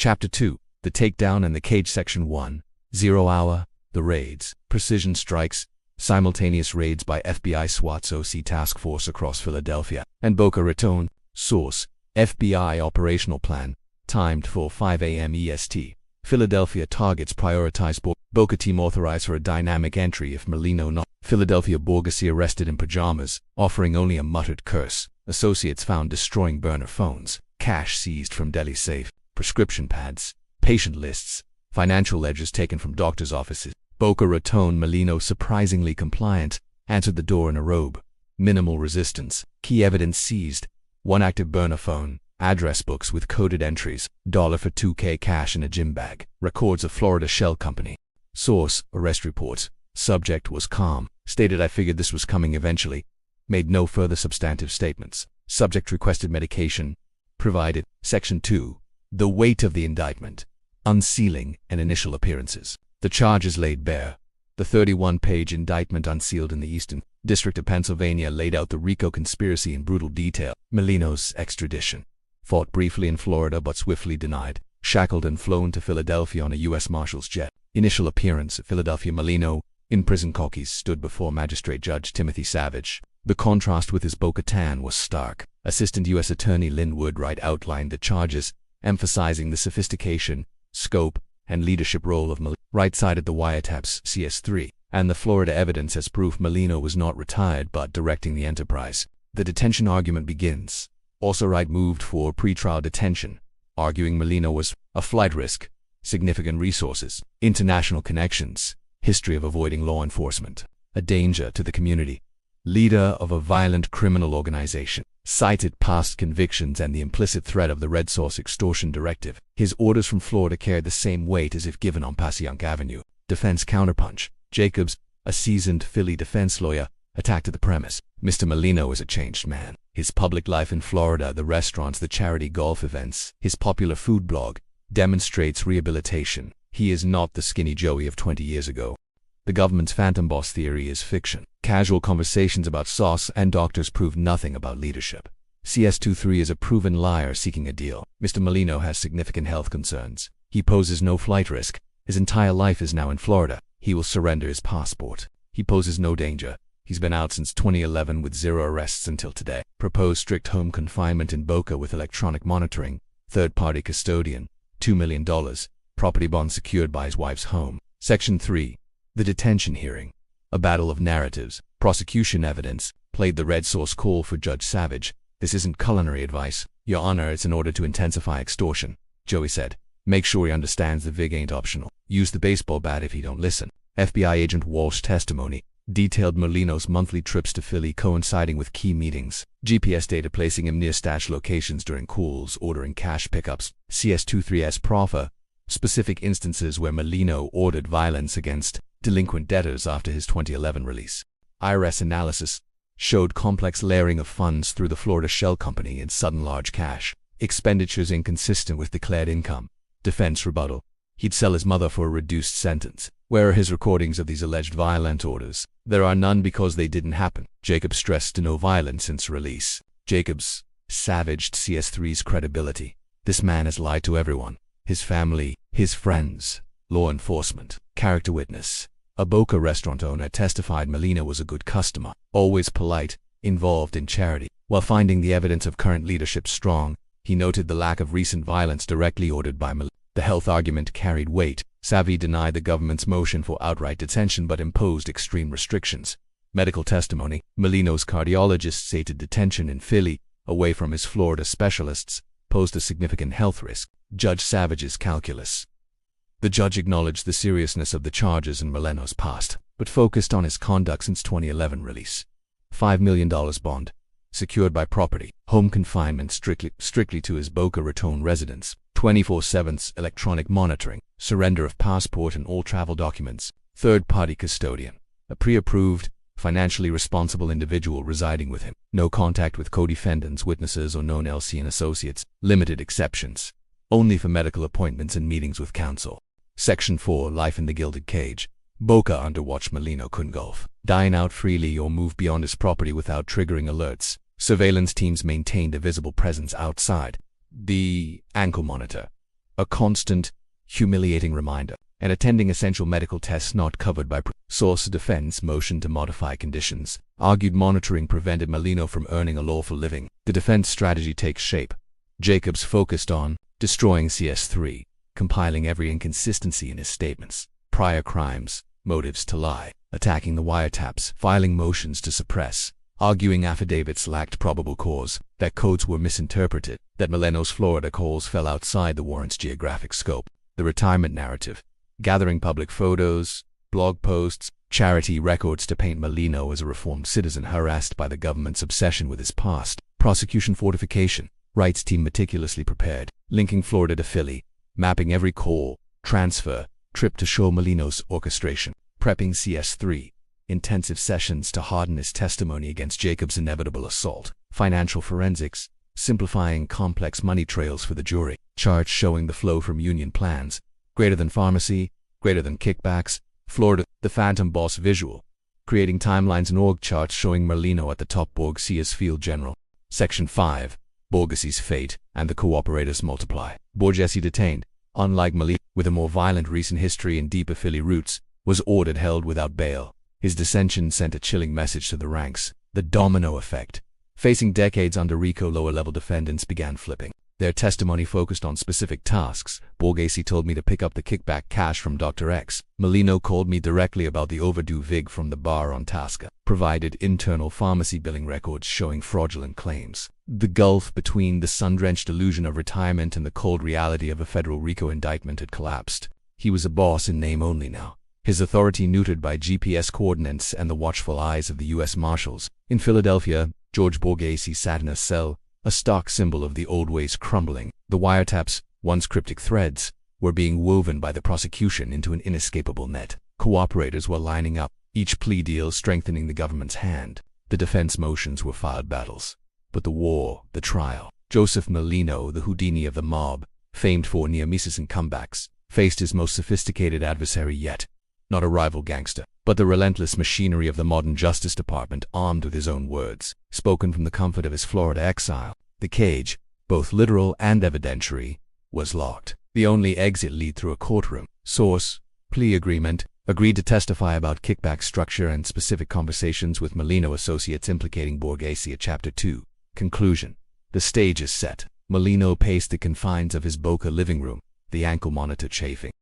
Chapter 2. The Takedown and the Cage. Section 1. 0 Hour. The Raids. Precision strikes. Simultaneous raids by FBI SWAT's OC task force across Philadelphia and Boca Raton. Source: FBI operational plan. Timed for 5 a.m. EST. Philadelphia targets prioritized. Boca team authorized for a dynamic entry if Merlino not. Philadelphia Borgesi arrested in pajamas, offering only a muttered curse. Associates found destroying burner phones. Cash seized from deli safe. Prescription pads. Patient lists. Financial ledgers taken from doctors' offices. Boca Raton. Merlino, surprisingly compliant, answered the door in a robe. Minimal resistance. Key evidence seized. 1 active burner phone. Address books with coded entries. $1 for $2K cash in a gym bag. Records of Florida shell company. Source: arrest reports. Subject was calm. Stated, "I figured this was coming eventually." Made no further substantive statements. Subject requested medication. Provided. Section 2. The weight of the indictment. Unsealing and initial appearances. The charges laid bare. The 31-page indictment unsealed in the Eastern District of Pennsylvania laid out the RICO conspiracy in brutal detail. Merlino's extradition. Fought briefly in Florida but swiftly denied. Shackled and flown to Philadelphia on a U.S. Marshal's jet. Initial appearance at Philadelphia. Merlino, in prison khakis, stood before Magistrate Judge Timothy Savage. The contrast with his Boca tan was stark. Assistant U.S. Attorney Lynn Woodwright outlined the charges, emphasizing the sophistication, scope, and leadership role of Merlino. Wright cited the wiretaps CS3 and the Florida evidence as proof Merlino was not retired but directing the enterprise. The detention argument begins. Also, Wright moved for pretrial detention, arguing Merlino was a flight risk, significant resources, international connections, history of avoiding law enforcement, a danger to the community, leader of a violent criminal organization, cited past convictions and the implicit threat of the Red Source extortion directive. His orders from Florida carried the same weight as if given on Passyunk Avenue. Defense counterpunch. Jacobs, a seasoned Philly defense lawyer, attacked the premise. Mr. Merlino is a changed man. His public life in Florida, the restaurants, the charity golf events, his popular food blog, demonstrates rehabilitation. He is not the skinny Joey of 20 years ago. The government's phantom boss theory is fiction. Casual conversations about sauce and doctors prove nothing about leadership. CS23 is a proven liar seeking a deal. Mr. Merlino has significant health concerns. He poses no flight risk. His entire life is now in Florida. He will surrender his passport. He poses no danger. He's been out since 2011 with 0 arrests until today. Proposed strict home confinement in Boca with electronic monitoring. Third-party custodian. $2 million. Property bond secured by his wife's home. Section 3. The detention hearing. A battle of narratives. Prosecution evidence played the Red Source call for Judge Savage. "This isn't culinary advice, Your Honor, it's in order to intensify extortion," Joey said. "Make sure he understands the VIG ain't optional. Use the baseball bat if he don't listen." FBI agent Walsh testimony detailed Merlino's monthly trips to Philly coinciding with key meetings. GPS data placing him near stash locations during calls, ordering cash pickups. CS23's proffer. Specific instances where Merlino ordered violence against delinquent debtors after his 2011 release. IRS analysis showed complex layering of funds through the Florida shell company in sudden large cash. Expenditures inconsistent with declared income. Defense rebuttal. He'd sell his mother for a reduced sentence. Where are his recordings of these alleged violent orders? There are none because they didn't happen. Jacobs stressed no violence since release. Jacobs savaged CS3's credibility. "This man has lied to everyone. His family, his friends, law enforcement." Character witness. A Boca restaurant owner testified Merlino was a good customer, always polite, involved in charity. While finding the evidence of current leadership strong, he noted the lack of recent violence directly ordered by Merlino. The health argument carried weight. Savvy denied the government's motion for outright detention but imposed extreme restrictions. Medical testimony. Merlino's cardiologist stated detention in Philly, away from his Florida specialists, posed a significant health risk. Judge Savage's calculus. The judge acknowledged the seriousness of the charges in Merlino's past, but focused on his conduct since 2011 release. $5 million bond, secured by property, home confinement strictly to his Boca Raton residence, 24/7 electronic monitoring, surrender of passport and all travel documents, third-party custodian, a pre-approved, financially responsible individual residing with him, no contact with co-defendants, witnesses, or known LC and associates, limited exceptions, only for medical appointments and meetings with counsel. Section 4. Life in the Gilded Cage. Boca under watch. Merlino couldn't golf, dine out freely, or move beyond his property without triggering alerts. Surveillance teams maintained a visible presence outside. The ankle monitor. a constant, humiliating reminder, and attending essential medical tests not covered by source. Defense motion to modify conditions, argued monitoring prevented Merlino from earning a lawful living. The defense strategy takes shape. Jacobs focused on destroying CS3, compiling every inconsistency in his statements, prior crimes, motives to lie, attacking the wiretaps, filing motions to suppress, arguing affidavits lacked probable cause, that codes were misinterpreted, that Merlino's Florida calls fell outside the warrant's geographic scope. The retirement narrative, gathering public photos, blog posts, charity records to paint Merlino as a reformed citizen harassed by the government's obsession with his past. Prosecution fortification, rights team meticulously prepared, linking Florida to Philly, mapping every call, transfer, trip to show Merlino's orchestration, prepping CS3, intensive sessions to harden his testimony against Jacobs' inevitable assault, financial forensics, simplifying complex money trails for the jury, charts showing the flow from union plans, greater than pharmacy, greater than kickbacks, Florida, the phantom boss visual, creating timelines and org charts showing Merlino at the top. Borgesia's field general. Section 5, Borgesi's fate, and the cooperators multiply. Borgesi detained, unlike Merlino, with a more violent recent history and deeper Philly roots, was ordered held without bail. His dissension sent a chilling message to the ranks. The domino effect. Facing decades under RICO, lower-level defendants began flipping. Their testimony focused on specific tasks. Borgesi told me to pick up the kickback cash from Dr. X. Merlino called me directly about the overdue VIG from the bar on Tasca. Provided internal pharmacy billing records showing fraudulent claims. The gulf between the sun-drenched illusion of retirement and the cold reality of a federal RICO indictment had collapsed. He was a boss in name only now, his authority neutered by GPS coordinates and the watchful eyes of the U.S. Marshals. In Philadelphia, George Borgesi sat in a cell, a stark symbol of the old ways crumbling. The wiretaps, once cryptic threads, were being woven by the prosecution into an inescapable net. Cooperators were lining up, each plea deal strengthening the government's hand. The defense motions were filed battles. But the war, the trial. Joseph Merlino, the Houdini of the mob, famed for near misses and comebacks, faced his most sophisticated adversary yet. Not a rival gangster, but the relentless machinery of the modern Justice Department, armed with his own words, spoken from the comfort of his Florida exile. The cage, both literal and evidentiary, was locked. The only exit lead through a courtroom. Source, plea agreement, agreed to testify about kickback structure and specific conversations with Merlino associates implicating Borgesi at Chapter 2. Conclusion. The stage is set. Merlino paced the confines of his Boca living room, the ankle monitor chafing.